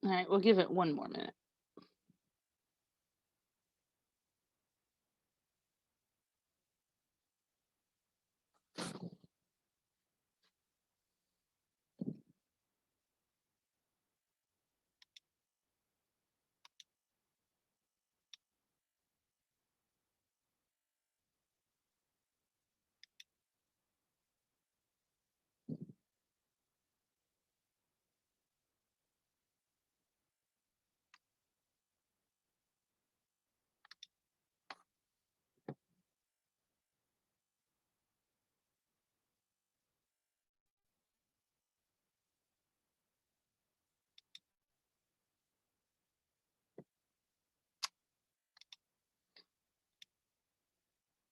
All right, we'll give it one more minute.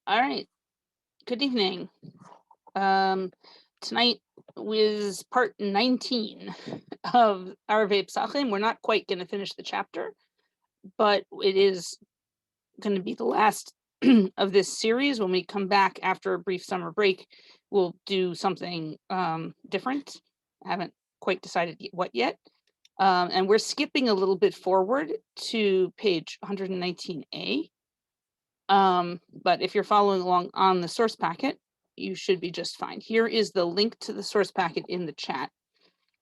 All right, good evening. Tonight was part 19 of Arvei Pesachim. We're not quite going to finish the chapter, but it is going to be the last of this series. When we come back after a brief summer break, we'll do something different. I haven't quite decided what yet. And we're skipping a little bit forward to page 119a. But if you're following along on the source packet, you should be just fine. Here is the link to the source packet in the chat.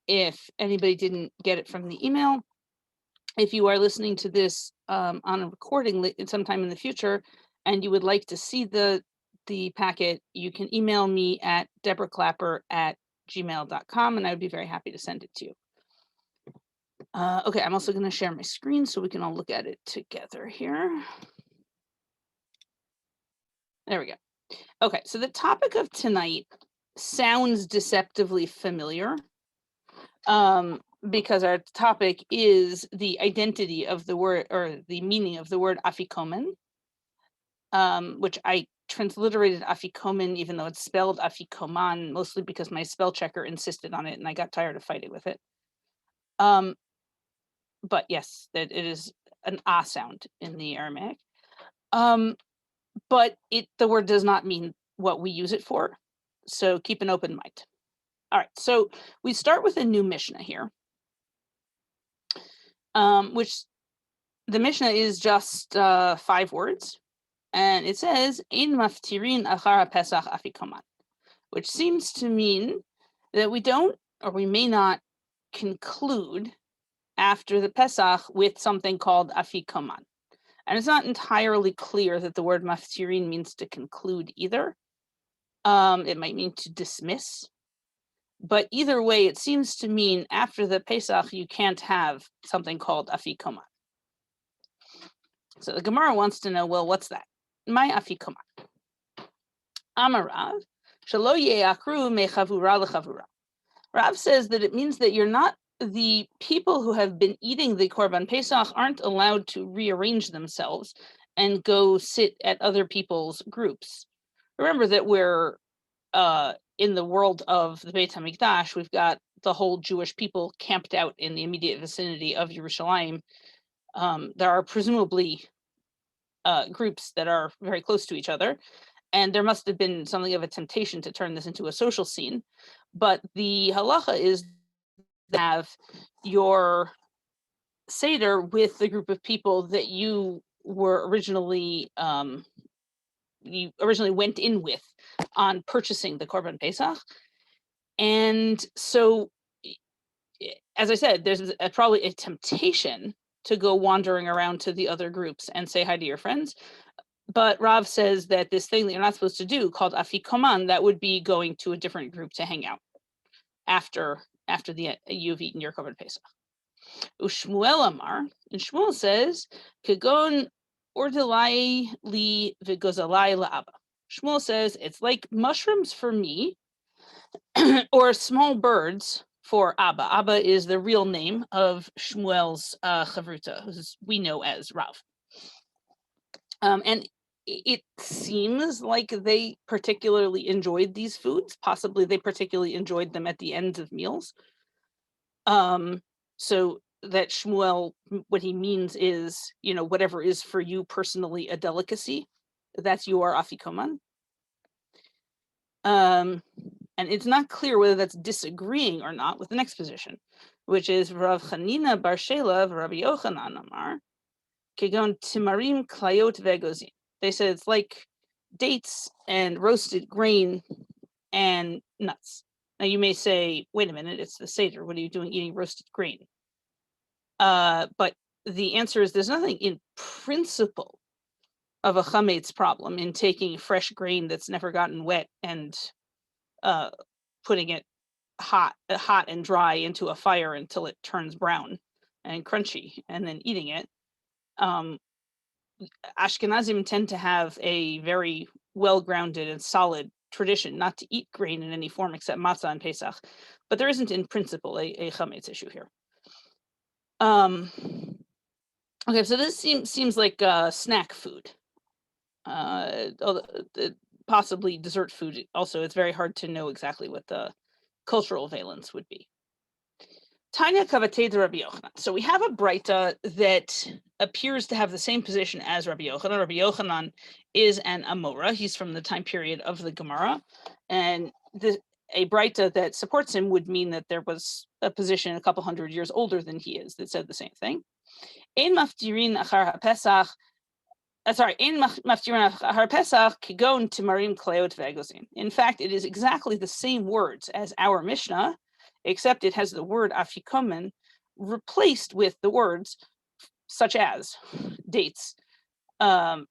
If anybody didn't get it from the email, if you are listening to this on a recording sometime in the future, and you would like to see the packet, you can email me at deborahklapper@gmail.com, and I would be very happy to send it to you. Okay, I'm also going to share my screen so we can all look at it together here. There we go. Okay, so the topic of tonight sounds deceptively familiar because our topic is the identity of the word, or the meaning of the word Afikomen, which I transliterated Afikomen, even though it's spelled Afikoman, mostly because my spell checker insisted on it and I got tired of fighting with it. But yes, that it is an ah sound in the Aramaic. But the word does not mean what we use it for. So keep an open mind. All right, so we start with a new Mishnah here, which the Mishnah is just 5 words, and it says "Ein maftirin achara Pesach afikoman," which seems to mean that we don't, or we may not, conclude after the Pesach with something called afikoman. And it's not entirely clear that the word maftirin means to conclude either. It might mean to dismiss. But either way, it seems to mean after the Pesach, you can't have something called Afikoman. So the Gemara wants to know, well, what's that? My Afikoman. Amarav, Shalo ye'akru mechavura lechavura. Rav says that it means that you're not, the people who have been eating the Korban Pesach aren't allowed to rearrange themselves and go sit at other people's groups. Remember that we're in the world of the Beit HaMikdash, we've got the whole Jewish people camped out in the immediate vicinity of Yerushalayim. There are presumably groups that are very close to each other, and there must have been something of a temptation to turn this into a social scene. But the halacha is to have your Seder with the group of people that you were originally went in with on purchasing the Korban Pesach. And so, as I said, there's probably a temptation to go wandering around to the other groups and say hi to your friends. But Rav says that this thing that you're not supposed to do, called Afikoman, that would be going to a different group to hang out after you've eaten your Korban Pesach. Ushmuel Amar, and Shmuel says, Kagon ordelai li vigozalai la'aba. Shmuel says it's like mushrooms for me, or small birds for Abba. Abba is the real name of Shmuel's chavruta, who we know as Rav. And it seems like they particularly enjoyed these foods. Possibly they particularly enjoyed them at the ends of meals. So that Shmuel, what he means is, whatever is for you personally a delicacy, that's your Afikoman. And And it's not clear whether that's disagreeing or not with the next position, which is Rav Chanina bar Shela Rabbi Yochanan Amar, Kegon Timarim Klayot Vegozin. They said it's like dates and roasted grain and nuts. Now you may say, wait a minute, it's the Seder. What are you doing eating roasted grain? But the answer is there's nothing in principle of a chametz problem in taking fresh grain that's never gotten wet and putting it hot and dry into a fire until it turns brown and crunchy, and then eating it. Ashkenazim tend to have a very well-grounded and solid tradition not to eat grain in any form except matzah and Pesach, but there isn't in principle a chametz issue here. Okay, so this seems like snack food, possibly dessert food. Also, it's very hard to know exactly what the cultural valence would be. Tanya Kavatei Rabbi Yochanan. So we have a Breita that appears to have the same position as Rabbi Yochanan. Rabbi Yochanan is an Amora. He's from the time period of the Gemara, and a Breita that supports him would mean that there was a position a couple hundred years older than he is that said the same thing. Ein maftirin achar haPesach. Ein maftirin achar Pesach kigon timarim kleot ve'egozin. In fact, it is exactly the same words as our Mishnah, except it has the word Afikomen replaced with the words such as dates,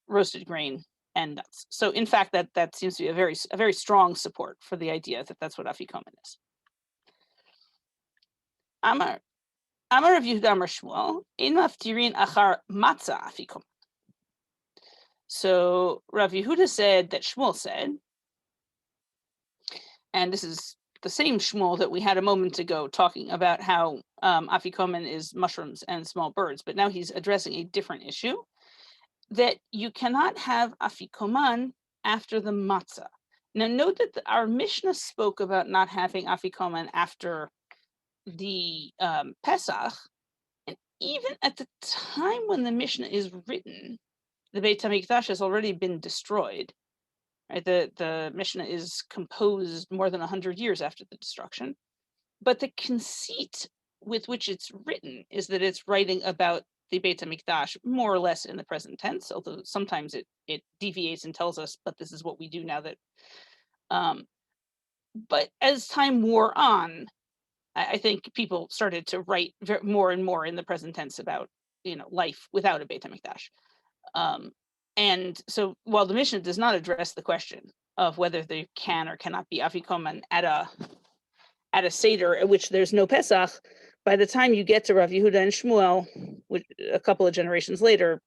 roasted grain, and nuts. So in fact, that seems to be a very strong support for the idea that that's what Afikomen is. Amar Rav Yehuda Amar Shmuel, ein maftirin achar matzah Afikomen. So Rav Yehuda said that Shmuel said, and this is the same Shmuel that we had a moment ago talking about how Afikomen is mushrooms and small birds, but now he's addressing a different issue, that you cannot have Afikoman after the matzah. Now note that our Mishnah spoke about not having Afikoman after the Pesach, and even at the time when the Mishnah is written, the Beit HaMikdash has already been destroyed. Right? The Mishnah is composed more than 100 years after the destruction, but the conceit with which it's written is that it's writing about the Beit HaMikdash more or less in the present tense, although sometimes it deviates and tells us, but this is what we do now that. But as time wore on, I think people started to write more and more in the present tense about life without a Beit HaMikdash. And so while the Mishnah does not address the question of whether there can or cannot be Afikomen at a Seder at which there's no Pesach, by the time you get to Rav Yehuda and Shmuel, which a couple of generations later,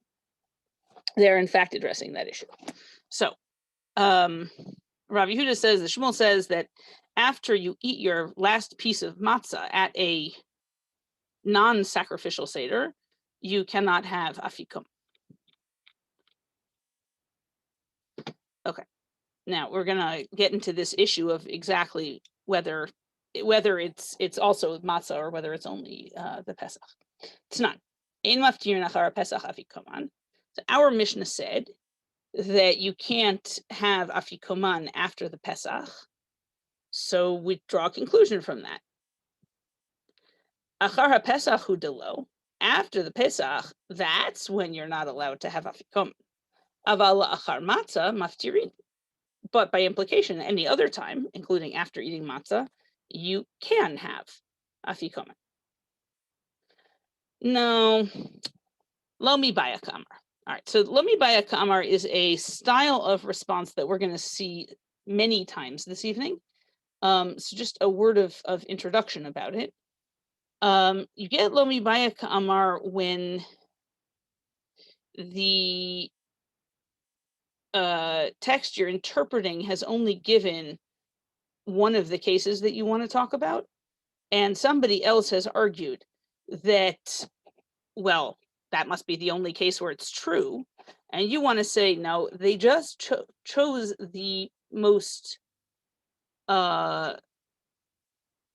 they're in fact addressing that issue. So Rav Yehuda says, the Shmuel says that after you eat your last piece of matzah at a non-sacrificial Seder, you cannot have Afikomen. Okay, now we're gonna get into this issue of exactly whether it's also matzah or whether it's only the Pesach. It's not. Ein maftirin achar Pesach Afikoman. So our Mishnah said that you can't have Afikoman after the Pesach. So we draw a conclusion from that. Achar haPesach hu delo. After the Pesach, that's when you're not allowed to have Afikoman. Aval achar matzah maftirin. But by implication, any other time, including after eating matzah, you can have Afikomen. No, lo mi baya kamar. All right, so lo mi baya kamar is a style of response that we're going to see many times this evening. So just a word of introduction about it. You get lo mi baya kamar when the text you're interpreting has only given one of the cases that you want to talk about, and somebody else has argued that, well, that must be the only case where it's true, and you want to say, no, they just chose the most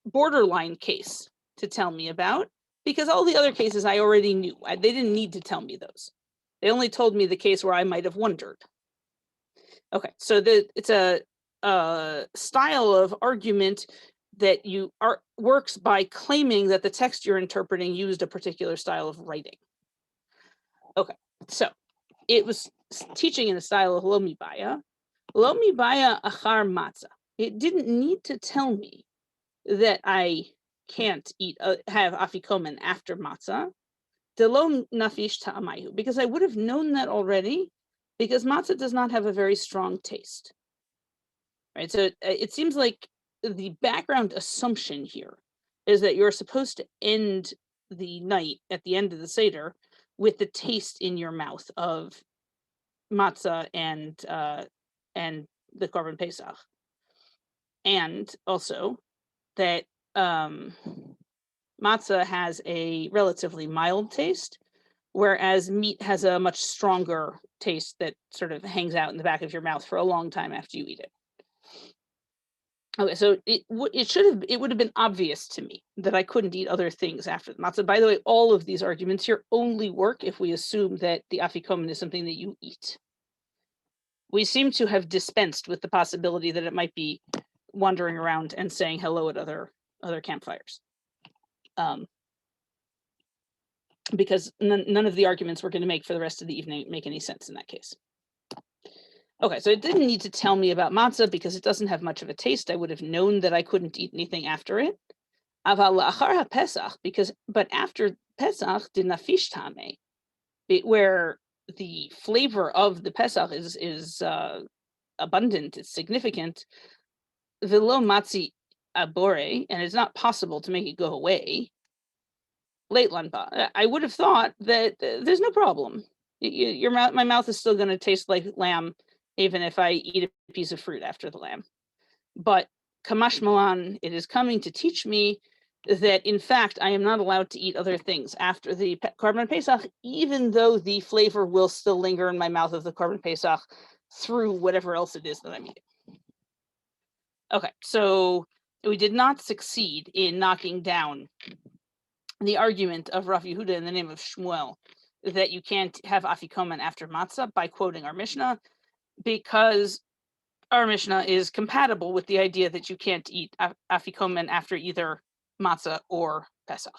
borderline case to tell me about, because all the other cases I already knew. They didn't need to tell me those. They only told me the case where I might have wondered. Okay, so it's a style of argument that works by claiming that the text you're interpreting used a particular style of writing. Okay, so it was teaching in the style of lo mibaya achar matzah. It didn't need to tell me that I can't have afikomen after matzah, delo nafish ta'amayu, because I would have known that already, because matzah does not have a very strong taste. Right, so it seems like the background assumption here is that you're supposed to end the night at the end of the Seder with the taste in your mouth of matzah and the Korban Pesach, and also that matzah has a relatively mild taste, whereas meat has a much stronger taste that sort of hangs out in the back of your mouth for a long time after you eat it. Okay, so it would have been obvious to me that I couldn't eat other things after the matzah. By the way, all of these arguments here only work if we assume that the afikomen is something that you eat. We seem to have dispensed with the possibility that it might be wandering around and saying hello at other campfires, because none of the arguments we're going to make for the rest of the evening make any sense in that case. Okay, so it didn't need to tell me about matzah because it doesn't have much of a taste. I would have known that I couldn't eat anything after it. But after Pesach, the nafish tame, where the flavor of the Pesach is abundant, it's significant. Velo matzi abore, and it's not possible to make it go away. Late lanba, I would have thought that there's no problem. My mouth is still going to taste like lamb, even if I eat a piece of fruit after the lamb. But Kamash Malan, it is coming to teach me that, in fact, I am not allowed to eat other things after the Korban Pesach, even though the flavor will still linger in my mouth of the Korban Pesach through whatever else it is that I'm eating. Okay, so we did not succeed in knocking down the argument of Rav Yehuda in the name of Shmuel that you can't have afikomen after matzah by quoting our Mishnah, because our Mishnah is compatible with the idea that you can't eat afikomen after either matzah or Pesach.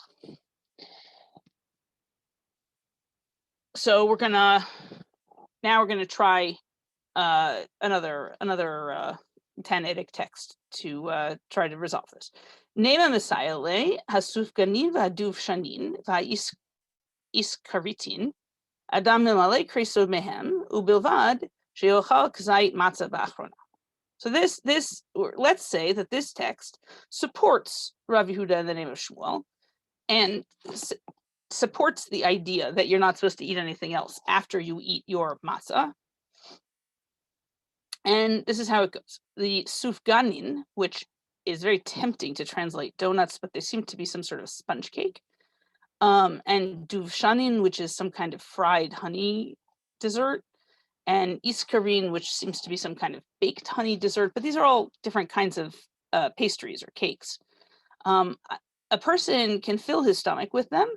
So we're gonna try another Tannaitic text to try to resolve this. Nema Messiah hasufganin v'aduv shanin v'aiskaritin adam memale kreso mehem ubilvad sheyochal kzait matzah b'achrona. So this let's say that this text supports Rav Yehuda in the name of Shmuel and supports the idea that you're not supposed to eat anything else after you eat your matzah. And this is how it goes. The sufganin, which is very tempting to translate donuts, but they seem to be some sort of sponge cake, and duvshanin, which is some kind of fried honey dessert, and iskarin, which seems to be some kind of baked honey dessert, but these are all different kinds of pastries or cakes. A person can fill his stomach with them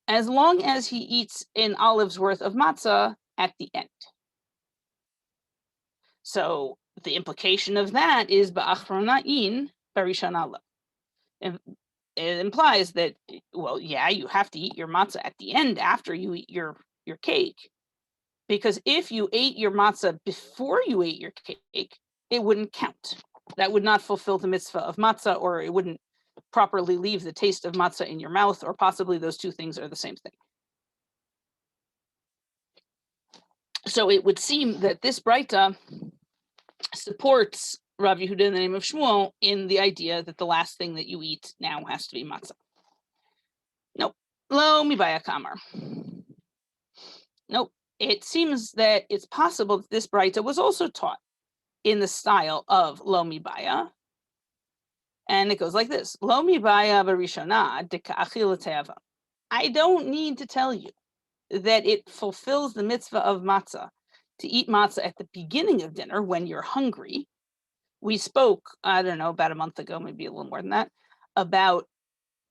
as long as he eats an olive's worth of matzah at the end. So the implication of that is ba'achronain barishanala. It implies that, well, yeah, you have to eat your matzah at the end after you eat your cake, because if you ate your matzah before you ate your cake, it wouldn't count. That would not fulfill the mitzvah of matzah, or it wouldn't properly leave the taste of matzah in your mouth, or possibly those two things are the same thing. So it would seem that this Braita supports Rav Yehuda in the name of Shmuel in the idea that the last thing that you eat now has to be matzah. Nope. Lo mibaya kamar. Nope. It seems that it's possible that this Braita was also taught in the style of lo mibaya. And it goes like this. Lo mibaya barishona deka'achil te'ava. I don't need to tell you that it fulfills the mitzvah of matzah to eat matzah at the beginning of dinner when you're hungry. We spoke, I don't know, about a month ago, maybe a little more than that, about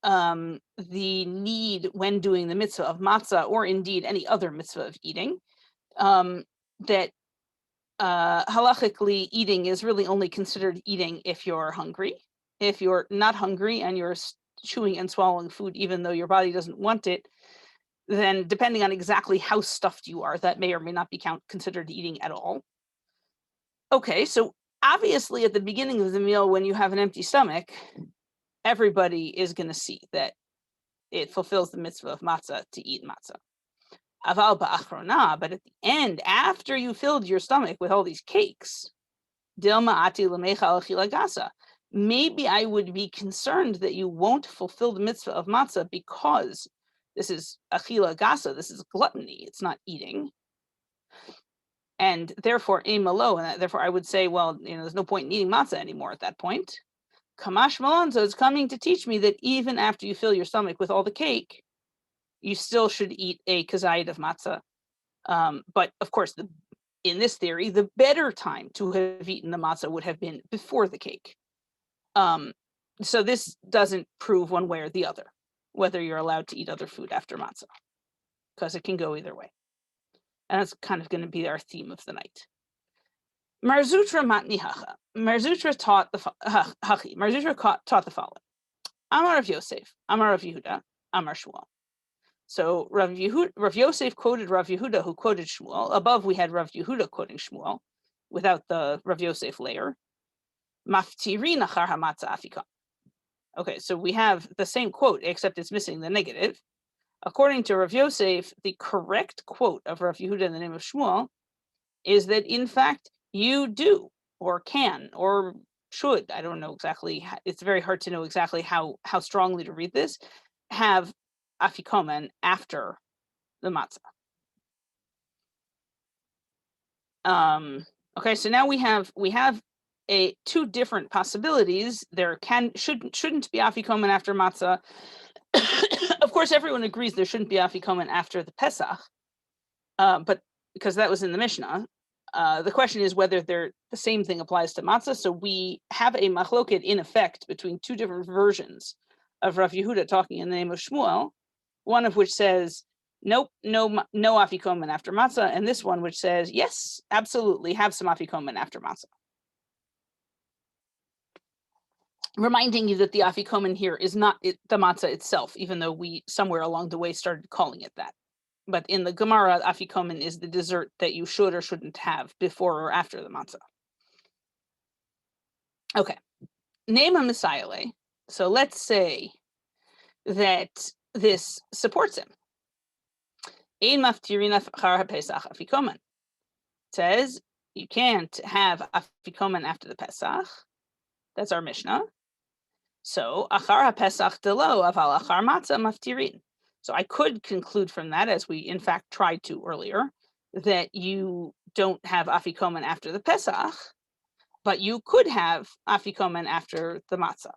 the need when doing the mitzvah of matzah, or indeed any other mitzvah of eating, that halachically, eating is really only considered eating if you're hungry. If you're not hungry and you're chewing and swallowing food, even though your body doesn't want it, then depending on exactly how stuffed you are, that may or may not be considered eating at all. Okay, so obviously at the beginning of the meal, when you have an empty stomach, everybody is going to see that it fulfills the mitzvah of matzah to eat matzah. Aval ba'achrona, but at the end, after you filled your stomach with all these cakes, dilma ati l'mecha al gasa, maybe I would be concerned that you won't fulfill the mitzvah of matzah because this is achila gasa, this is gluttony, it's not eating. And therefore, malo, and therefore I would say, well, there's no point in eating matzah anymore at that point. Kamash Malonzo is coming to teach me that even after you fill your stomach with all the cake, you still should eat a kazayit of matzah. But of course, in this theory, the better time to have eaten the matzah would have been before the cake. So this doesn't prove one way or the other, whether you're allowed to eat other food after matzah, because it can go either way. And that's kind of going to be our theme of the night. Marzutra matni hacha. Marzutra taught the following. Amar Rav Yosef, Amar Rav Yehuda, Amar Shmuel. So Rav Yosef quoted Rav Yehuda, who quoted Shmuel. Above we had Rav Yehuda quoting Shmuel, without the Rav Yosef layer. Maftirin achar hamatzah afikon. Okay, so we have the same quote, except it's missing the negative. According to Rav Yosef, the correct quote of Rav Yehuda in the name of Shmuel is that, in fact, you do, or can, or should, I don't know exactly, it's very hard to know exactly how strongly to read this, have Afikomen after the matzah. Okay, so now we have two different possibilities. There shouldn't be Afikomen after matzah. Of course, everyone agrees there shouldn't be Afikomen after the Pesach, but because that was in the Mishnah. The question is whether the same thing applies to matzah. So we have a machloket in effect between two different versions of Rav Yehuda talking in the name of Shmuel, one of which says, nope, no Afikomen after matzah, and this one which says, yes, absolutely, have some Afikomen after matzah. Reminding you that the Afikomen here is not the matzah itself, even though we somewhere along the way started calling it that. But in the Gemara, Afikomen is the dessert that you should or shouldn't have before or after the matzah. Okay, name a Messiah. So let's say that this supports him. Ein maftirin achar haPesach Afikomen. Says you can't have Afikomen after the Pesach. That's our Mishnah. So achar haPesach delo aval achar matzah maftirin. So I could conclude from that, as we in fact tried to earlier, that you don't have Afikomen after the Pesach, but you could have Afikomen after the matzah,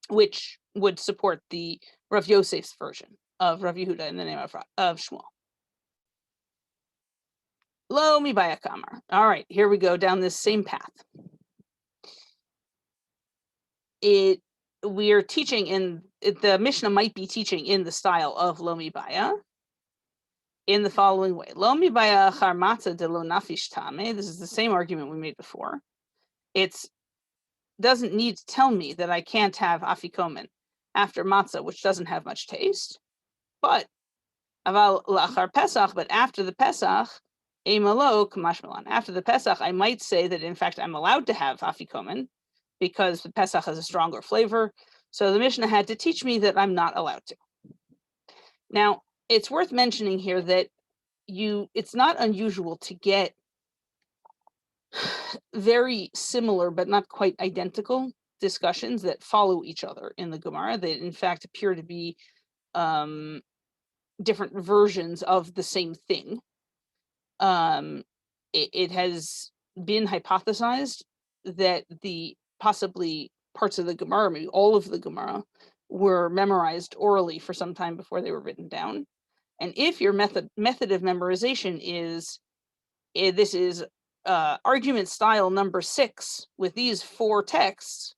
which would support the Rav Yosef's version of Rav Yehuda in the name of Shmuel. Lo mi baya kamar. All right, here we go down this same path. We are teaching in the Mishnah might be teaching in the style of Lo mi baya in the following way. Lo mi baya achar matzah de lo nafish tame. This is the same argument we made before. It doesn't need to tell me that I can't have Afikomen after matzah, which doesn't have much taste. But aval la'achar Pesach, but after the Pesach, emalo kamash malan. After the Pesach, I might say that in fact I'm allowed to have Afikomen because the Pesach has a stronger flavor. So the Mishnah had to teach me that I'm not allowed to. Now, it's worth mentioning here that it's not unusual to get very similar but not quite identical discussions that follow each other in the Gemara that in fact appear to be different versions of the same thing. It has been hypothesized that possibly parts of the Gemara, maybe all of the Gemara, were memorized orally for some time before they were written down. And if your method of memorization is this is argument style number 6 with these 4 texts,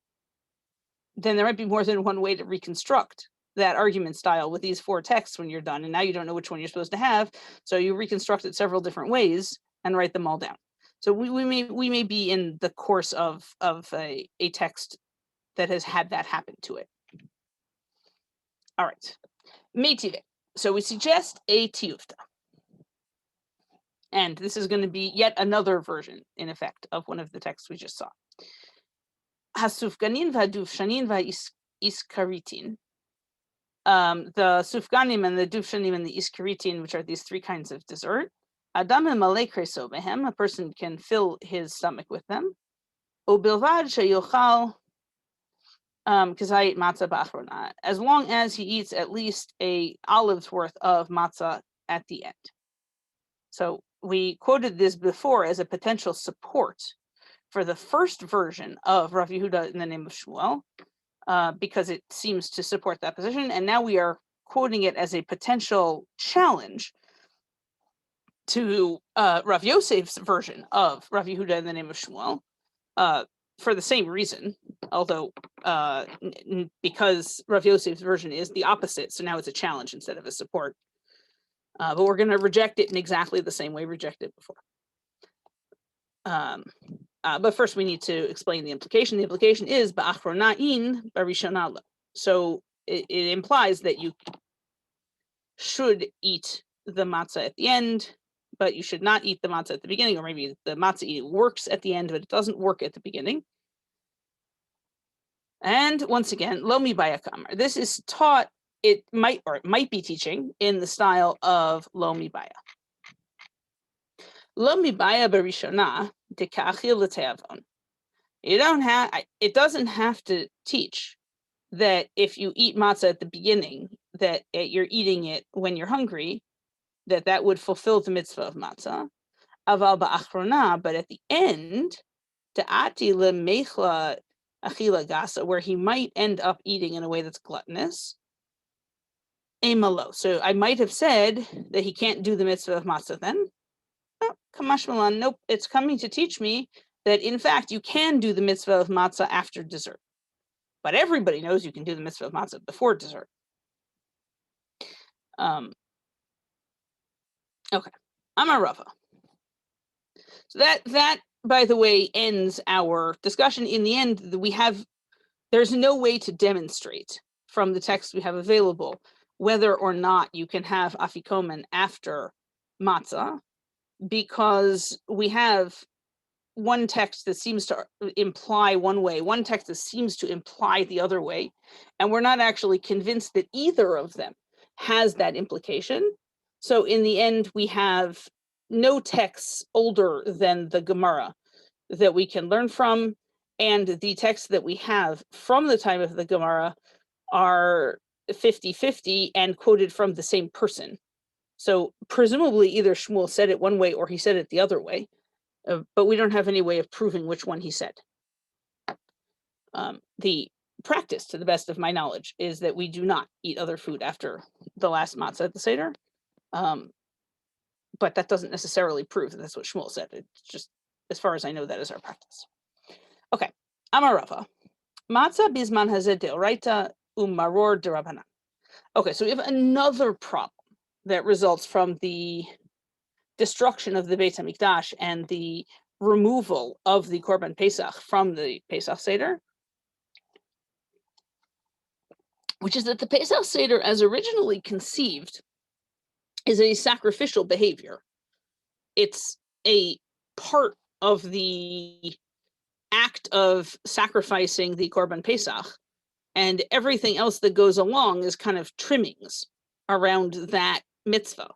then there might be more than one way to reconstruct that argument style with these 4 texts when you're done. And now you don't know which one you're supposed to have. So you reconstruct it several different ways and write them all down. So we may be in the course of a text that has had that happen to it. All right, Meitive. So we suggest a tiyufta. And this is going to be yet another version, in effect, of one of the texts we just saw. Hasufganin v'adufshanin v'iskaritin. The sufganim and the dufshanim and the iskaritin, which are these three kinds of dessert. Adam malei kreso behem, a person can fill his stomach with them. Ubilvad sheyochal kazayit matzah b'achrona, as long as he eats at least a olive's worth of matzah at the end. So we quoted this before as a potential support for the first version of Rav Yehuda in the name of Shmuel, because it seems to support that position. And now we are quoting it as a potential challenge to Rav Yosef's version of Rav Yehuda in the name of Shmuel, for the same reason, although because Rav Yosef's version is the opposite, so now it's a challenge instead of a support. But we're going to reject it in exactly the same way we rejected it before. But first we need to explain the implication. The implication is ba'achrona'in barishona lo. So it implies that you should eat the matzah at the end, but you should not eat the matzah at the beginning, or maybe the matzah eating works at the end, but it doesn't work at the beginning. And once again, lo mibaya kamar. This is taught, it might be teaching in the style of lo mibaya. Lo mibaya barishona dekachil l'teavon. It doesn't have to teach that if you eat matzah at the beginning, that you're eating it when you're hungry, that would fulfill the mitzvah of matzah. Aval ba'achrona, but at the end, ta'ati lemechla achila gasa, where he might end up eating in a way that's gluttonous. Emalo. So I might have said that he can't do the mitzvah of matzah then. Oh, kamash malan, nope. It's coming to teach me that in fact you can do the mitzvah of matzah after dessert. But everybody knows you can do the mitzvah of matzah before dessert. Okay, Amar Rava. So that by the way ends our discussion. In the end, there's no way to demonstrate from the text we have available whether or not you can have Afikomen after matzah, because we have one text that seems to imply one way, one text that seems to imply the other way, and we're not actually convinced that either of them has that implication. So in the end, we have no texts older than the Gemara that we can learn from, and the texts that we have from the time of the Gemara are 50-50 and quoted from the same person. So presumably either Shmuel said it one way or he said it the other way, but we don't have any way of proving which one he said. The practice, to the best of my knowledge, is that we do not eat other food after the last matzah at the Seder. But that doesn't necessarily prove that that's what Shmuel said. It's just, as far as I know, that is our practice. Okay, Amar Rava. Matzah bisman hazeh deoraita umaror derabanan. Okay, so we have another problem that results from the destruction of the Beit HaMikdash and the removal of the Korban Pesach from the Pesach Seder, which is that the Pesach Seder, as originally conceived, is a sacrificial behavior. It's a part of the act of sacrificing the Korban Pesach, and everything else that goes along is kind of trimmings around that mitzvah.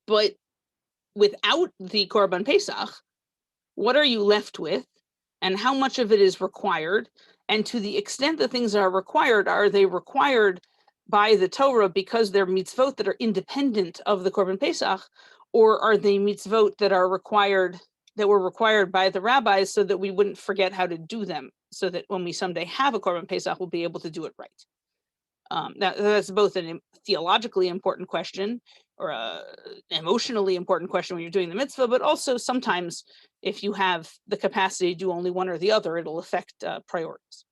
But without the Korban Pesach, what are you left with, and how much of it is required? And to the extent that things are they required by the Torah because they're mitzvot that are independent of the Korban Pesach, or are they mitzvot that were required by the rabbis so that we wouldn't forget how to do them, so that when we someday have a Korban Pesach, we'll be able to do it right? That's both a theologically important question or an emotionally important question when you're doing the mitzvah, but also sometimes if you have the capacity to do only one or the other, it'll affect priorities.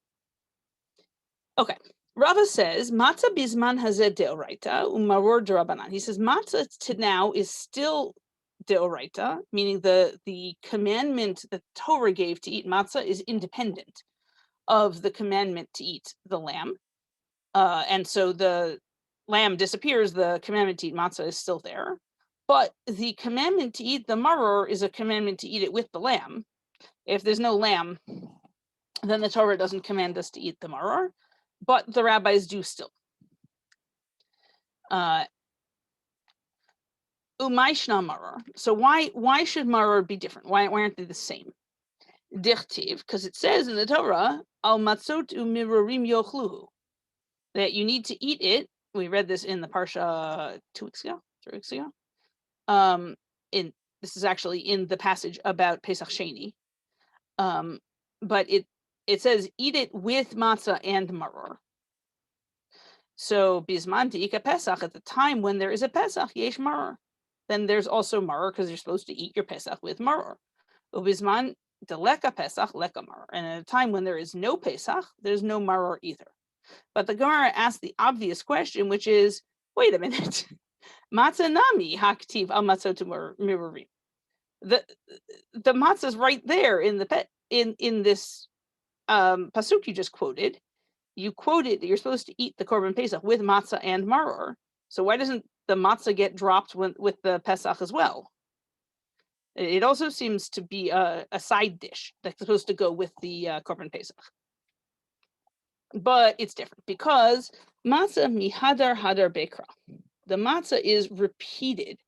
Okay. Rava says, matzah bisman hazeh deoraita umaror derabanan. He says matzah to now is still deoraita, meaning the commandment that Torah gave to eat matzah is independent of the commandment to eat the lamb. And so the lamb disappears, the commandment to eat matzah is still there. But the commandment to eat the maror is a commandment to eat it with the lamb. If there's no lamb, then the Torah doesn't command us to eat the maror, but the rabbis do still. Umayshna maror. So why should maror be different? Why aren't they the same? Dichtiv, because it says in the Torah, al matzot umirorim yochluhu, that you need to eat it. We read this in the parsha 3 weeks ago. This is actually in the passage about Pesach Sheni. But it says eat it with matzah and maror. So bisman deika Pesach, at the time when there is a Pesach, yesh maror. Then there's also maror because you're supposed to eat your Pesach with maror. Ubisman deleka Pesach leka maror. And at a time when there is no Pesach, there's no maror either. But the Gemara asked the obvious question, which is, wait a minute, matzah nami haktiv al matzot mirurim. The matzah is right there in in this pasuk you just quoted. You quoted that you're supposed to eat the korban pesach with matzah and maror. So why doesn't the matzah get dropped with the pesach as well? It also seems to be a side dish that's supposed to go with the korban pesach. But it's different because matzah mihadar hadar bekra. The matzah is repeated.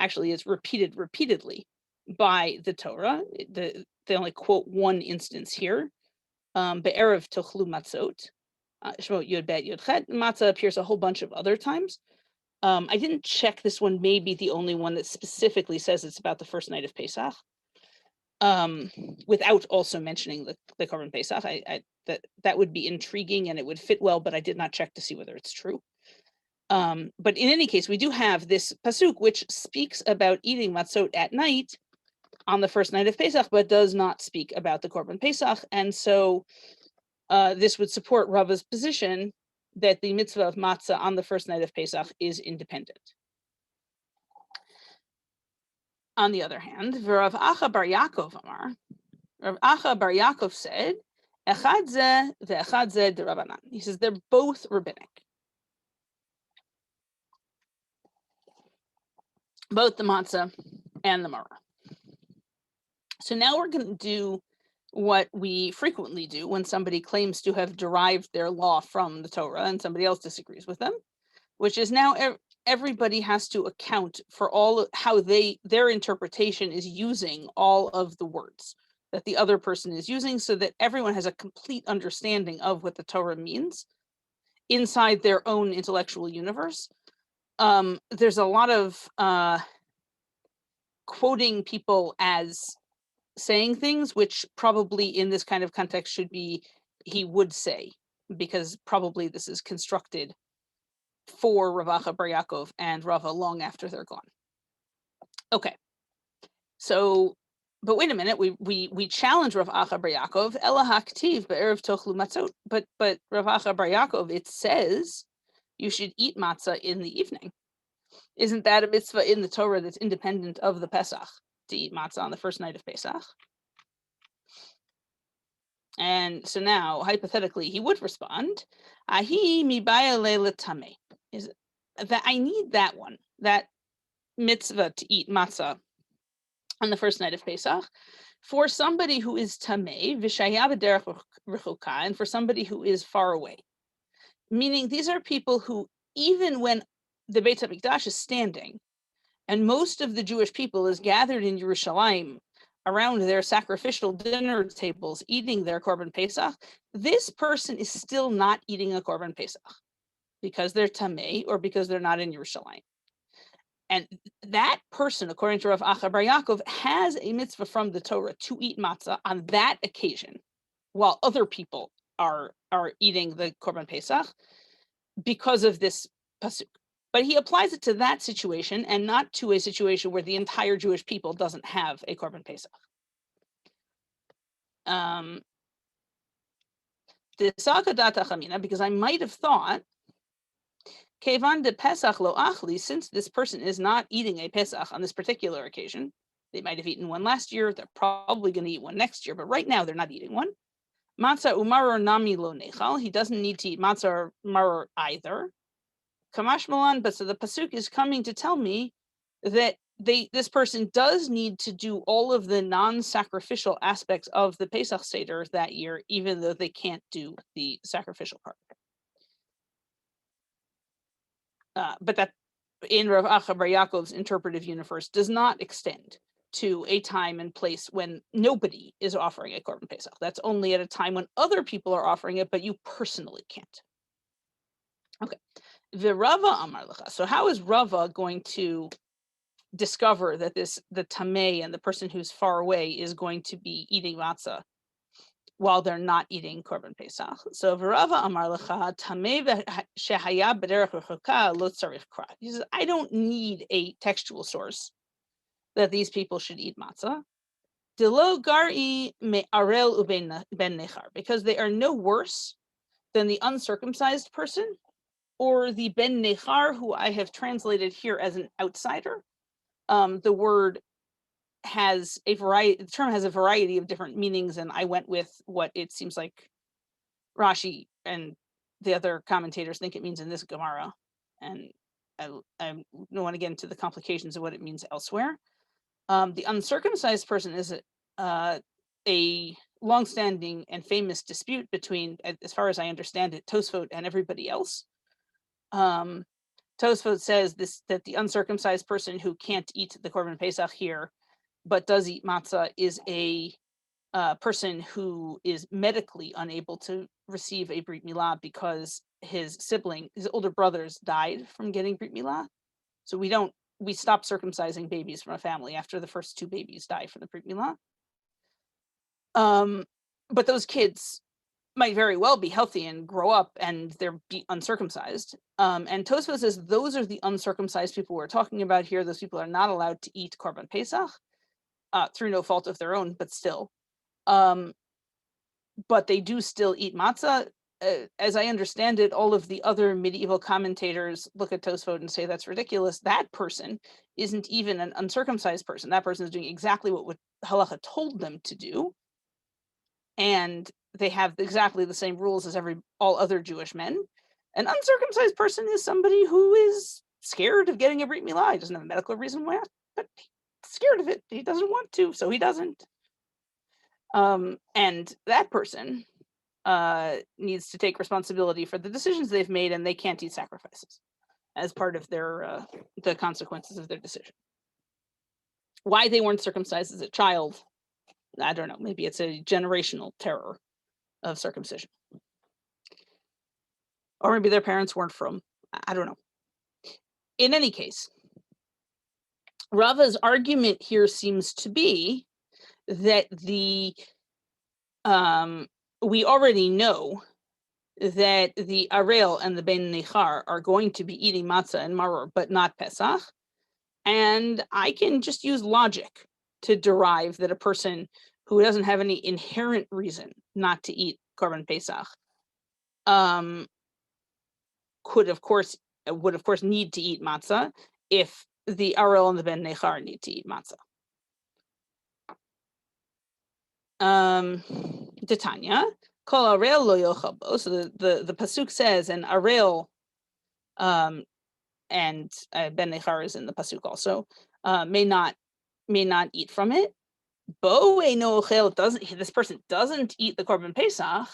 Actually, it's repeated repeatedly by the Torah. They only quote one instance here. Be'erev tochlu matzot. Shemot Yud Bet Yud Chet. Matzah appears a whole bunch of other times. I didn't check this one. Maybe the only one that specifically says it's about the first night of Pesach. Without also mentioning the korban pesach. That would be intriguing and it would fit well, but I did not check to see whether it's true. But in any case, we do have this pasuk which speaks about eating matzot at night on the first night of Pesach, but does not speak about the korban pesach. And so this would support Rava's position that the mitzvah of matzah on the first night of Pesach is independent. On the other hand, Rav Acha bar Yaakov Amar, Rav Acha bar Yaakov said, Echad zeh ve'echad zeh d'Rabbanan. He says they're both rabbinic. Both the matzah and the maror. So now we're going to do what we frequently do when somebody claims to have derived their law from the Torah and somebody else disagrees with them, which is now everybody has to account for all how their interpretation is using all of the words that the other person is using, so that everyone has a complete understanding of what the Torah means inside their own intellectual universe. There's a lot of quoting people as saying things which probably in this kind of context should be he would say, because probably this is constructed for Rav Acha bar Yaakov and Rava long after they're gone. Okay, so but wait a minute, we challenge Rav Acha bar Yaakov ela haktiv be'erev tochlu matzot, but Rav Acha bar Yaakov, it says you should eat matzah in the evening. Isn't that a mitzvah in the Torah that's independent of the Pesach, to eat matzah on the first night of Pesach? And so now, hypothetically, he would respond, Ahi mibaya le'letame. Is that I need that one, that mitzvah to eat matzah on the first night of Pesach, for somebody who is tamei, v'shaya b'derech rechuka, and for somebody who is far away. Meaning these are people who, even when the Beit HaMikdash is standing, and most of the Jewish people is gathered in Yerushalayim around their sacrificial dinner tables eating their korban pesach, this person is still not eating a korban pesach because they're tamei or because they're not in Yerushalayim. And that person, according to Rav Acha bar Yaakov, has a mitzvah from the Torah to eat matzah on that occasion, while other people are eating the korban pesach because of this pasuk. But he applies it to that situation and not to a situation where the entire Jewish people doesn't have a korban pesach. Because I might have thought, Kevan de Pesach lo achli, since this person is not eating a Pesach on this particular occasion, they might have eaten one last year, they're probably going to eat one next year, but right now they're not eating one. Matzah umaror nami lo nechal, he doesn't need to eat matzah or maror either. Kamash malan, but so the pasuk is coming to tell me that this person does need to do all of the non-sacrificial aspects of the Pesach Seder that year, even though they can't do the sacrificial part. But that, in Rav Acha Bar Yaakov's interpretive universe, does not extend to a time and place when nobody is offering a Korban Pesach. That's only at a time when other people are offering it, but you personally can't. Okay. The Rava Amar Lecha. So how is Rava going to discover that the Tamei and the person who's far away is going to be eating matzah while they're not eating Korban Pesach? So Rava Amar Lecha Tamei shehaya b'derech rechuka lo tzarich kra. He says, I don't need a textual source that these people should eat matzah. Delo gari me arel uben ben nechar, because they are no worse than the uncircumcised person or the ben nechar, who I have translated here as an outsider. The word has a variety, the term has a variety of different meanings, and I went with what it seems like Rashi and the other commentators think it means in this Gemara, and I don't want to get into the complications of what it means elsewhere. The uncircumcised person is a longstanding and famous dispute between, as far as I understand it, Tosfot and everybody else. Tosfot says that the uncircumcised person who can't eat the Korban Pesach here, but does eat matzah, is a person who is medically unable to receive a Brit Milah because his older brothers died from getting Brit Milah. So we stop circumcising babies from a family after the first two babies die from the Brit Milah. But those kids might very well be healthy and grow up and they're uncircumcised. And Tosfos says those are the uncircumcised people we're talking about here. Those people are not allowed to eat Korban Pesach through no fault of their own, but still. But they do still eat matzah. As I understand it, all of the other medieval commentators look at Tosfot and say that's ridiculous. That person isn't even an uncircumcised person. That person is doing exactly what halacha told them to do. And they have exactly the same rules as all other Jewish men. An uncircumcised person is somebody who is scared of getting a Brit Milah. He doesn't have a medical reason why, but he's scared of it. He doesn't want to, so he doesn't. And that person needs to take responsibility for the decisions they've made, and they can't eat sacrifices as part of their the consequences of their decision. Why they weren't circumcised as a child, I don't know. Maybe it's a generational terror of circumcision. Or maybe their parents weren't from, I don't know. In any case, Rava's argument here seems to be that we already know that the Arel and the Ben Nechar are going to be eating matzah and maror, but not Pesach. And I can just use logic to derive that a person who doesn't have any inherent reason not to eat Korban Pesach would of course need to eat matzah if the Arel and the Ben Nechar need to eat matzah. Titania, Kol Arel lo yochabo. So the pasuk says, and Arel and Ben Nechar is in the pasuk also, may not eat from it. Bo no ochel, this person doesn't eat the Korban Pesach,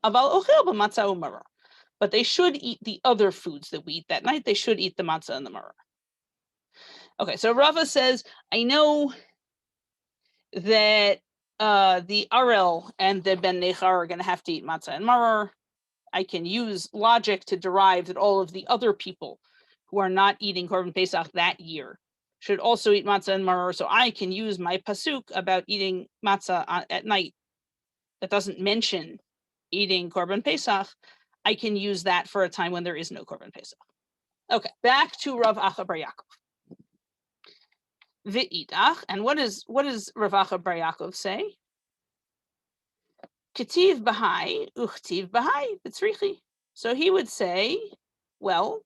aval ochel b'matzah u'maror. But they should eat the other foods that we eat that night. They should eat the matzah and the maror. Okay, so Rava says, I know that the Arel and the Ben Nechar are going to have to eat matzah and maror. I can use logic to derive that all of the other people who are not eating Korban Pesach that year should also eat matzah and maror. So I can use my pasuk about eating matzah at night that doesn't mention eating Korban Pesach. I can use that for a time when there is no Korban Pesach. Okay, back to Rav Acha Bar Yaakov. V'idach, and what does Rav Acha Bar Yaakov say? Ketiv b'hai, uchtiv b'hai, b'tzrichi. So he would say, well,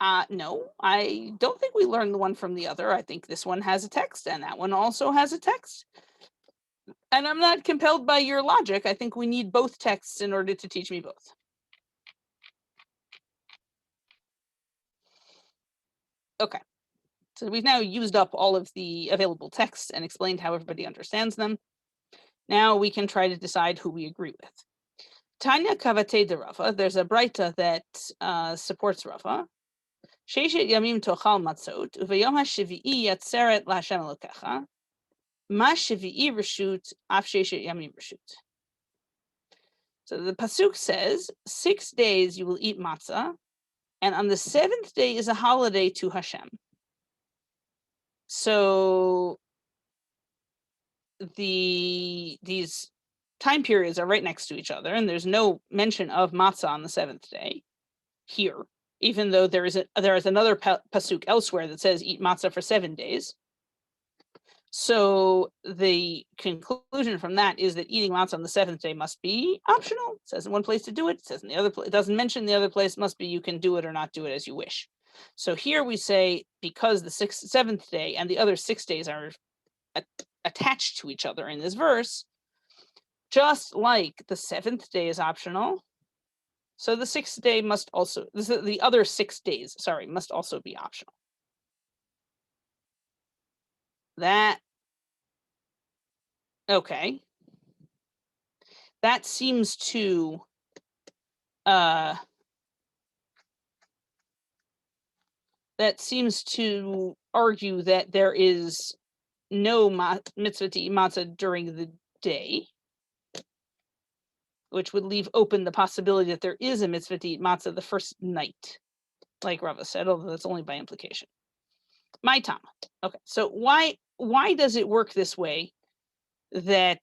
No, I don't think we learned the one from the other. I think this one has a text and that one also has a text. And I'm not compelled by your logic. I think we need both texts in order to teach me both. Okay. So we've now used up all of the available texts and explained how everybody understands them. Now we can try to decide who we agree with. Tanya Kavate de Rava, there's a Braita that supports Rava. Sheshet Yamim Tochal Matzot, Uvayom HaShevi'i Yatzeret LaHashem Elokecha, Ma Shevi'i Reshut, Af Sheshet Yamim Reshut. So the Pasuk says, 6 days you will eat matzah, and on the 7th day is a holiday to Hashem. So these time periods are right next to each other, and there's no mention of matzah on the 7th day here, even though there is another pasuk elsewhere that says eat matzah for 7 days. So the conclusion from that is that eating matzah on the 7th day must be optional. It says in one place to do it. It says in the other place, it doesn't mention the other place. Must be you can do it or not do it as you wish. So here we say because the 7th day and the other 6 days are attached to each other in this verse, just like the 7th day is optional, so the 6th day must also, the other 6 days, sorry, must also be optional. That, okay. That seems to argue that there is no mitzvah to eat matzah during the day, which would leave open the possibility that there is a mitzvah to eat matzah the first night, like Rava said, although that's only by implication. My time. Okay, so why does it work this way that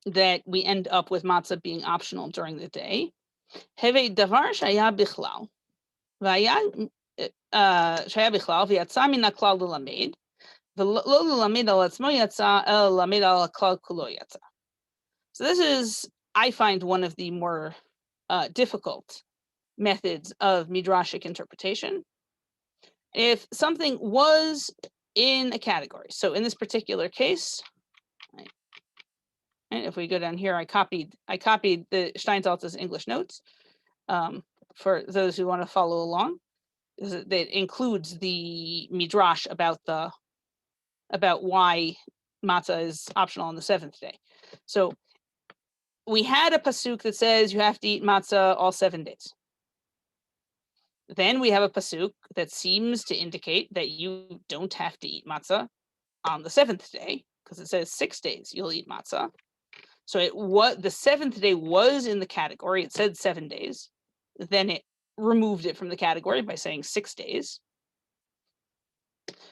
that we end up with matzah being optional during the day? Heve davar shaya bichlal, shaya bichlal v'yatsa min haklal l'lamed, v'lo l'lamed al atzmo yatsa el lamed al haklal kulo yatsa. So this is, I find, one of the more difficult methods of midrashic interpretation. If something was in a category, so in this particular case, right, and if we go down here, I copied the Steinsaltz's English notes for those who want to follow along. That includes the midrash about why matzah is optional on the 7th day. So we had a pasuk that says you have to eat matzah all 7 days. Then we have a pasuk that seems to indicate that you don't have to eat matzah on the 7th day, because it says 6 days you'll eat matzah. So the 7th day was in the category. It said 7 days. Then it removed it from the category by saying 6 days.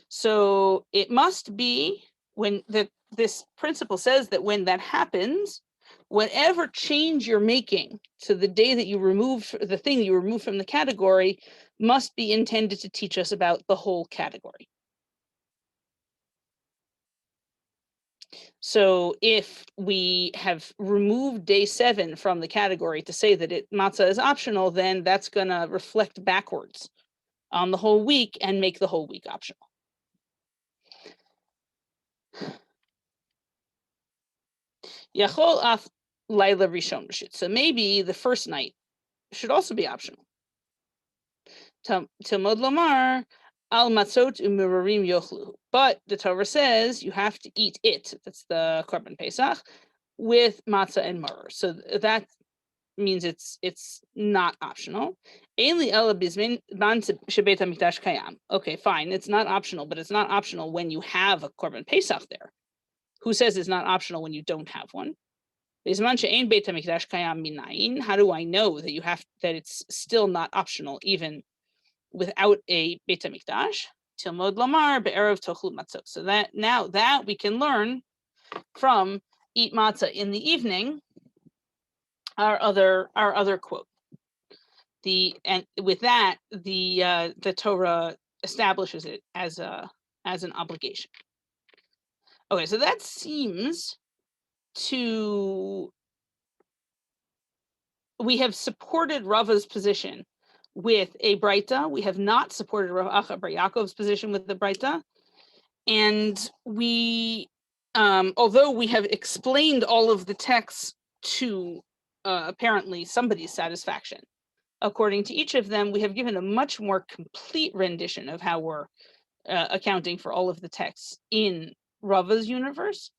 So it must be when this principle says that when that happens, whatever change you're making to the day that you remove the thing you remove from the category must be intended to teach us about the whole category. So if we have removed day 7 from the category to say that matzah is optional, then that's going to reflect backwards on the whole week and make the whole week optional. Yachol af laila rishon reshut. So maybe the first night should also be optional. Tilmod lomar al matzot umirarim yochlu. But the Torah says you have to eat it. That's the korban pesach with matzah and maror. So that means it's not optional. Okay, fine. It's not optional, but it's not optional when you have a korban pesach there. Who says it's not optional when you don't have one? How do I know that it's still not optional even without a Beit HaMikdash? Tilmod Lamar be'erev tochlu matzot. So that we can learn from eat matzah in the evening. Our other quote. And with that, the Torah establishes it as an obligation. Okay, so that seems to we have supported Rava's position with a Breita. We have not supported Rav Acha bar Yaakov's position with the Breita. And we, although we have explained all of the texts to apparently somebody's satisfaction, according to each of them, we have given a much more complete rendition of how we're accounting for all of the texts in Rava's universe.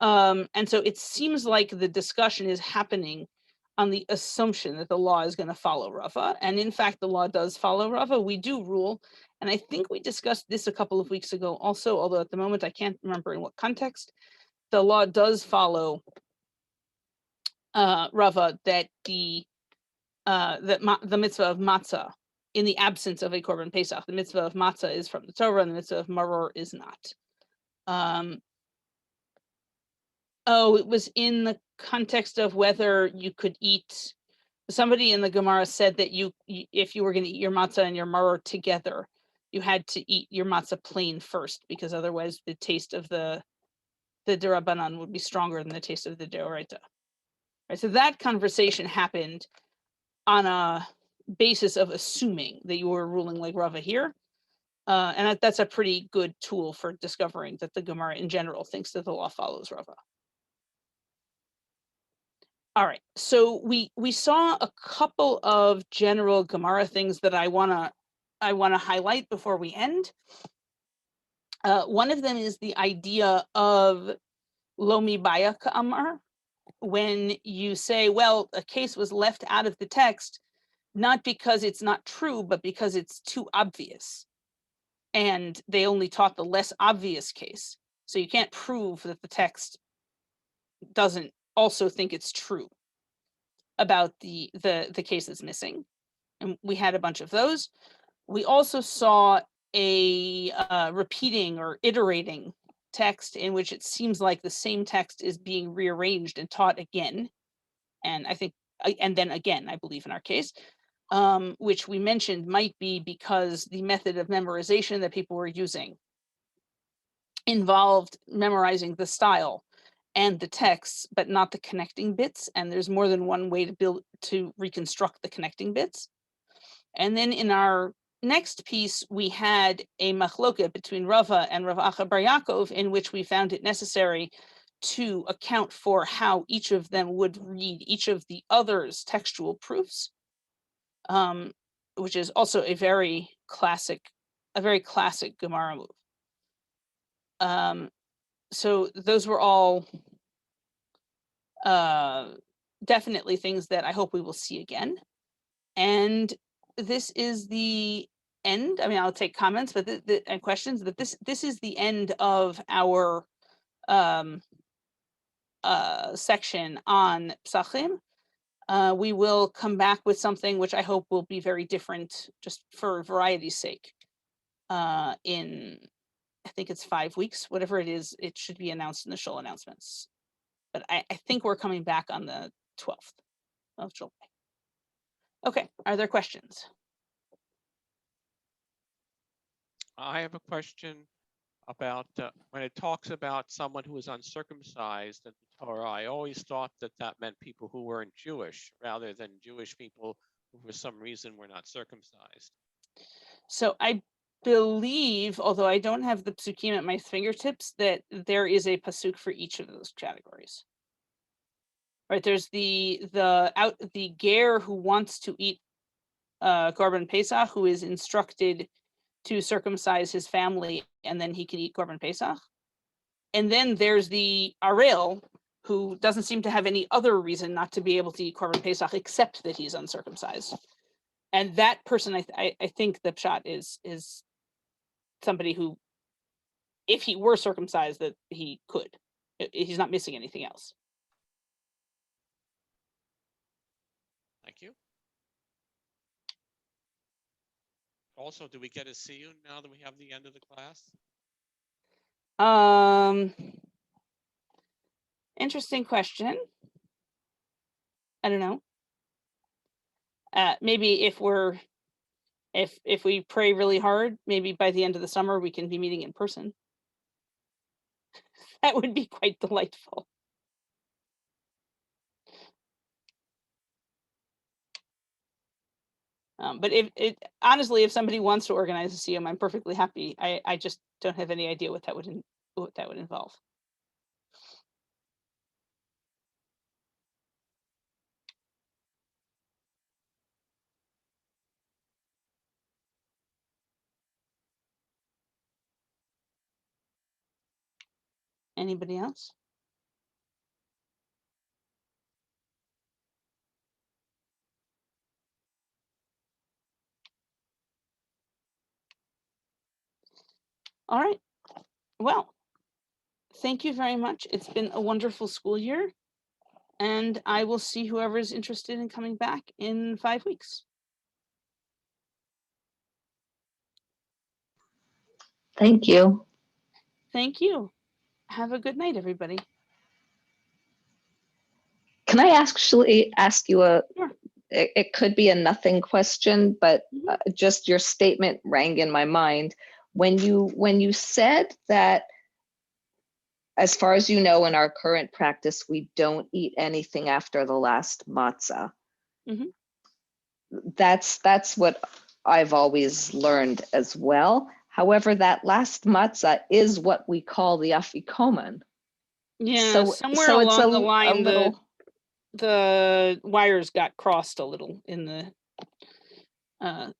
And so it seems like the discussion is happening on the assumption that the law is going to follow Rava. And in fact, the law does follow Rava. We do rule. And I think we discussed this a couple of weeks ago also, although at the moment I can't remember in what context. The law does follow Rava, that the mitzvah of matzah, in the absence of a korban pesach, the mitzvah of matzah is from the Torah, and the mitzvah of maror is not. Oh, it was in the context of whether you could eat. Somebody in the Gemara said that if you were going to eat your matzah and your maror together, you had to eat your matzah plain first, because otherwise the taste of the derabanan would be stronger than the taste of the deoraita. Right, so that conversation happened on a basis of assuming that you were ruling like Rava here. And that's a pretty good tool for discovering that the Gemara in general thinks that the law follows Rava. All right, so we saw a couple of general Gemara things that I wanna highlight before we end. One of them is the idea of Lomi Baya Ka'amar, when you say, well, a case was left out of the text, not because it's not true, but because it's too obvious. And they only taught the less obvious case. So you can't prove that the text doesn't also think it's true about the case that's missing. And we had a bunch of those. We also saw a repeating or iterating text in which it seems like the same text is being rearranged and taught again. And I think, and then again, I believe in our case, which we mentioned might be because the method of memorization that people were using involved memorizing the style and the texts, but not the connecting bits. And there's more than one way to reconstruct the connecting bits. And then in our next piece, we had a machloket between Rava and Rav Acha bar Yaakov, in which we found it necessary to account for how each of them would read each of the other's textual proofs, which is also a very classic Gemara move. So those were all definitely things that I hope we will see again. And this is the end. I mean, I'll take comments and questions, but this is the end of our section on Pesachim. We will come back with something which I hope will be very different, just for variety's sake. In, I think it's 5 weeks, whatever it is, it should be announced in the Shul announcements. But I think we're coming back on the 12th of July. Okay, are there questions? I have a question about when it talks about someone who is uncircumcised in the Torah. I always thought that meant people who weren't Jewish, rather than Jewish people who for some reason were not circumcised. So I believe, although I don't have the psukim at my fingertips, that there is a pasuk for each of those categories. Right, there's the ger who wants to eat korban pesach, who is instructed to circumcise his family, and then he can eat korban pesach. And then there's the arel, who doesn't seem to have any other reason not to be able to eat korban pesach except that he's uncircumcised. And that person, I think the pshat is somebody who, if he were circumcised, that he could. He's not missing anything else. Thank you. Also, do we get to see you now that we have the end of the class? Interesting question. I don't know. Maybe if we pray really hard, maybe by the end of the summer we can be meeting in person. That would be quite delightful. But honestly, if somebody wants to organize a CM, I'm perfectly happy. I just don't have any idea what that would involve. Anybody else? All right. Well, thank you very much. It's been a wonderful school year, and I will see whoever is interested in coming back in 5 weeks. Thank you. Thank you. Have a good night, everybody. Can I actually ask you Sure. it could be a nothing question, but Mhm. just your statement rang in my mind. When you said that, as far as you know, in our current practice, we don't eat anything after the last matzah. Mhm. That's what I've always learned as well. However, that last matzah is what we call the Afikomen. Yeah, somewhere so it's along the a line, little, the wires got crossed a little in the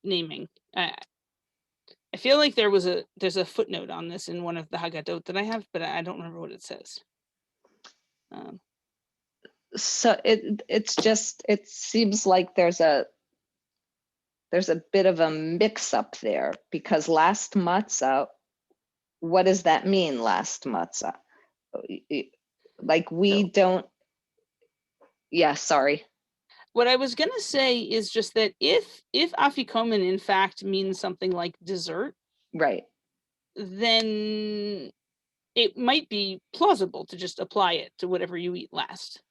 naming. I feel like there's a footnote on this in one of the Haggadot that I have, but I don't remember what it says. so it seems like there's a bit of a mix up there, because last matzah, what does that mean, last matzah? Like we don't, yeah, sorry. What I was gonna say is just that if Afikomen in fact means something like dessert, Right. then it might be plausible to just apply it to whatever you eat last.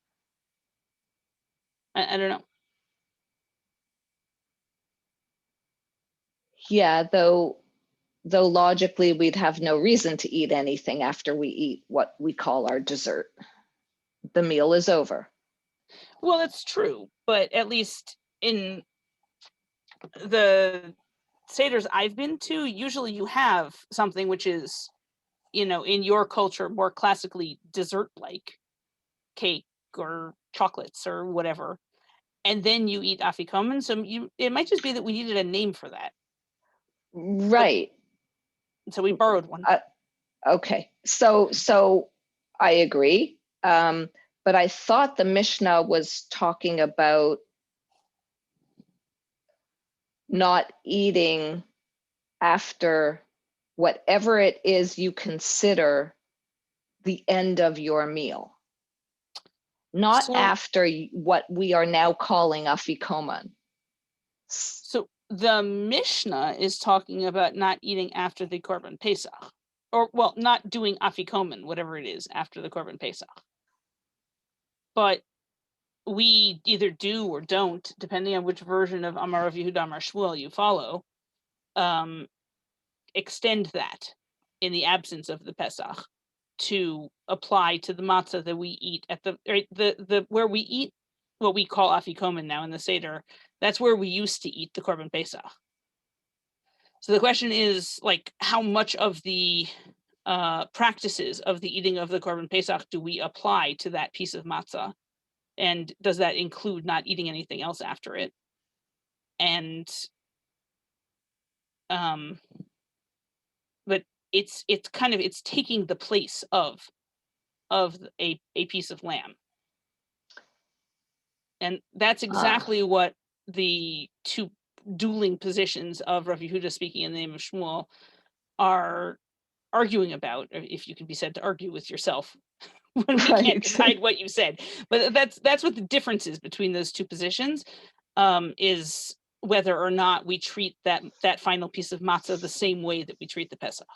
I don't know. Yeah, though logically we'd have no reason to eat anything after we eat what we call our dessert. The meal is over. Well, it's true, but at least in the Seders I've been to, usually you have something which is, in your culture, more classically dessert-like, cake or chocolates or whatever, and then you eat Afikomen. So it might just be that we needed a name for that. Right. So we borrowed one. Okay. So I agree. But I thought the Mishnah was talking about not eating after whatever it is you consider the end of your meal, not So- after what we are now calling Afikomen. So the Mishnah is talking about not eating after the Korban Pesach, or well, not doing Afikomen, whatever it is, after the Korban Pesach. But we either do or don't, depending on which version of Amar Rav Yehuda Amar Shmuel you follow, extend that in the absence of the Pesach to apply to the matzah that we eat at the where we eat what we call Afikomen now in the Seder. That's where we used to eat the Korban Pesach. So the question is, like, how much of the practices of the eating of the Korban Pesach do we apply to that piece of matzah? And does that include not eating anything else after it? And but it's taking the place of a piece of lamb. And that's exactly what the two dueling positions of Rav Yehuda speaking in the name of Shmuel are arguing about, if you can be said to argue with yourself when we can't decide what you said. But that's what the difference is between those two positions, is whether or not we treat that final piece of matzah the same way that we treat the Pesach.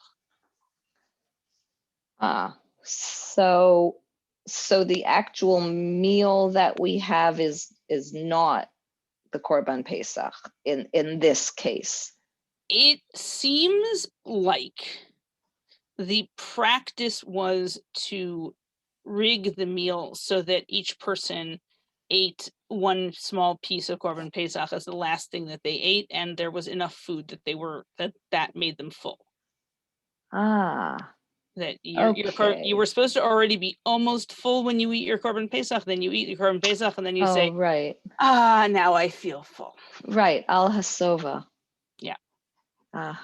So the actual meal that we have is not the Korban Pesach in this case. It seems like the practice was to rig the meal so that each person ate one small piece of Korban Pesach as the last thing that they ate, and there was enough food that that made them full. Ah, That okay. you were supposed to already be almost full when you eat your Korban Pesach, then you eat your Korban Pesach, and then you say, right. now I feel full. Right, al hasova. Yeah.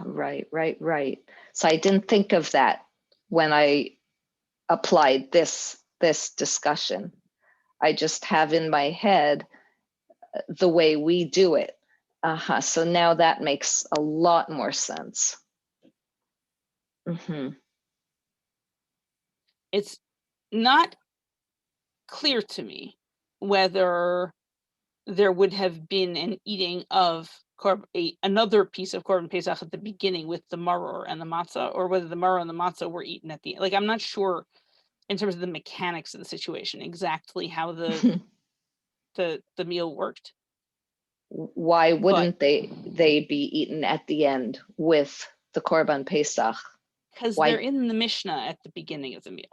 Right. So I didn't think of that when I applied this discussion. I just have in my head the way we do it. So now that makes a lot more sense. It's not clear to me whether there would have been an eating of another piece of Korban Pesach at the beginning with the maror and the matzah, or whether the maror and the matzah were eaten at the end. Like, I'm not sure in terms of the mechanics of the situation exactly how the meal worked. Why wouldn't they be eaten at the end with the Korban Pesach? Because they're in the Mishnah at the beginning of the meal,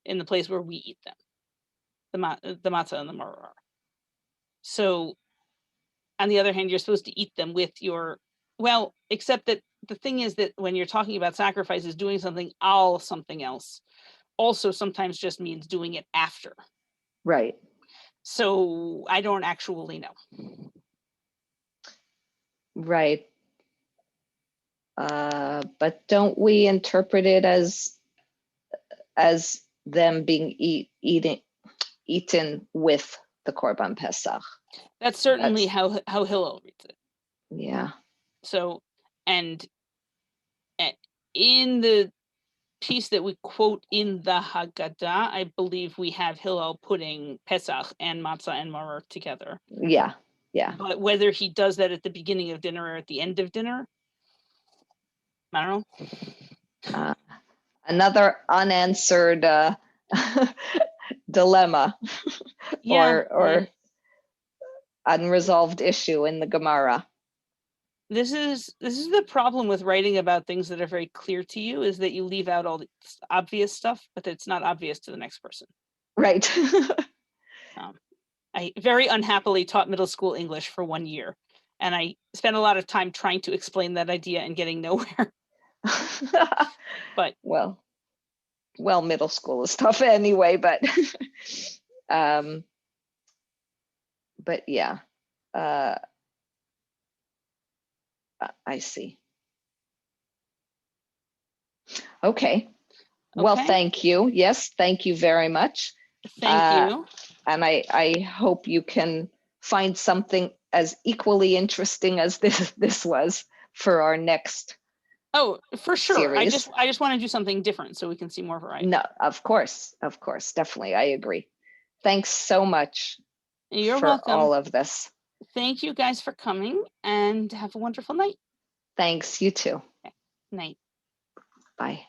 in the place where we eat them, the matzah and the maror. So, on the other hand, you're supposed to eat them with except that the thing is that when you're talking about sacrifices, doing something something else also sometimes just means doing it after. Right. So I don't actually know. Right. But don't we interpret it as them being eaten with the Korban Pesach? That's certainly how Hillel reads it. Yeah. So, and in the piece that we quote in the Haggadah, I believe we have Hillel putting Pesach and matzah and maror together. Yeah. But whether he does that at the beginning of dinner or at the end of dinner, I don't know. Another unanswered dilemma or unresolved issue in the Gemara. This is the problem with writing about things that are very clear to you, is that you leave out all the obvious stuff, but it's not obvious to the next person. Right. I very unhappily taught middle school English for 1 year, and I spent a lot of time trying to explain that idea and getting nowhere. But well, middle school is tough anyway, but yeah. I see. Okay. Well, thank you. Yes, thank you very much. Thank you. And I hope you can find something as equally interesting as this was for our next. Oh, for sure. Series. I just want to do something different so we can see more variety. No, of course, definitely, I agree. Thanks so much. You're for welcome. all of this. Thank you guys for coming, and have a wonderful night. Thanks, you too. Night. Bye.